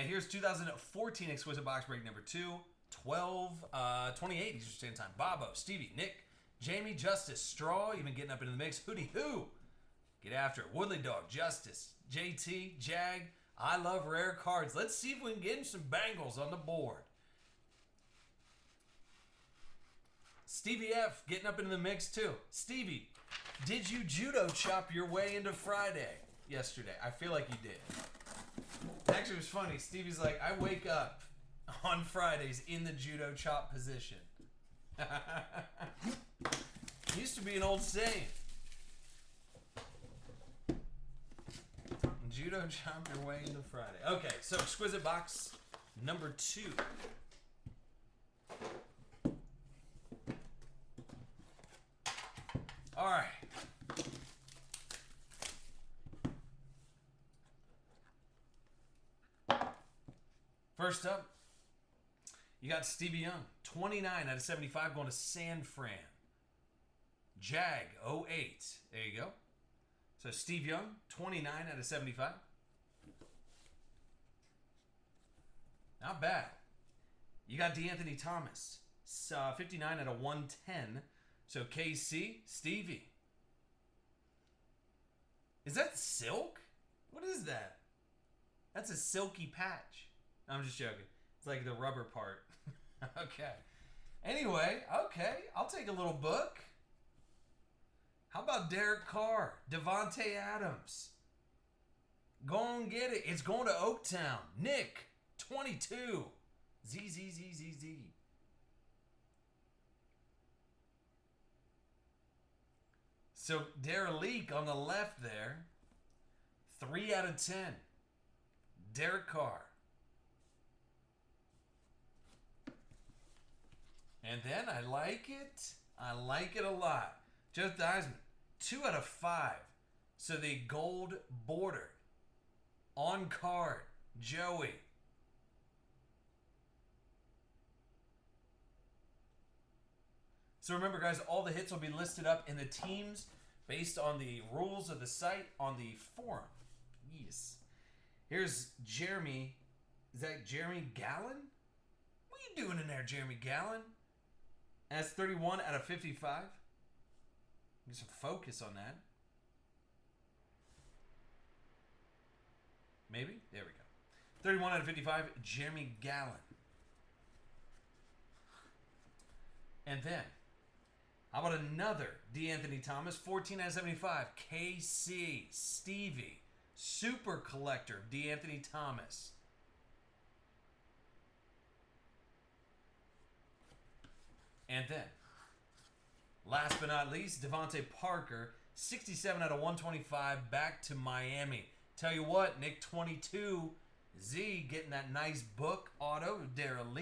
And here's 2014 Exquisite Box Break number 2. 28 Eastern Standard Time. Bobo, Stevie, Nick, Jamie, Justice, Straw, even getting up into the mix. Hootie Who. Get after it. Woodley Dog, Justice, JT, Jag. I love rare cards. Let's see if we can get some bangles on the board. Stevie F getting up into the mix too. Stevie, did you judo chop your way into Friday yesterday? I feel like you did. Actually, it was funny. Stevie's like, I wake up on Fridays in the judo chop position. Used to be an old saying. Judo chop your way into Friday. Okay, so Exquisite Box number 2. All right. First up, you got Stevie Young, 29 out of 75 going to San Fran. Jag, 08. There you go. So Steve Young, 29 out of 75. Not bad. You got DeAnthony Thomas, 59 out of 110. So KC, Stevie. Is that silk? What is that? That's a silky patch. I'm just joking. It's like the rubber part. Okay. Anyway, okay. I'll take a little book. How about Derek Carr? Devontae Adams. Go and get it. It's going to Oaktown. Nick, 22. ZZZZZ. So Derek on the left there. 3 out of 10. Derek Carr. And then I like it. I like it a lot. Joe Theismann, 2 out of 5. So the gold bordered. On card. Joey. So remember, guys, all the hits will be listed up in the teams based on the rules of the site on the forum. Yes. Here's Jeremy. Is that Jeremy Gallon? What are you doing in there, Jeremy Gallon? That's 31 out of 55. Get some focus on that. Maybe? There we go. 31 out of 55, Jeremy Gallon. And then, how about another DeAnthony Thomas? 14 out of 75, KC, Stevie, Super Collector, DeAnthony Thomas. And then, last but not least, Devontae Parker, 67 out of 125, back to Miami. Tell you what, Nick 22, Z getting that nice book auto, Dara Lee.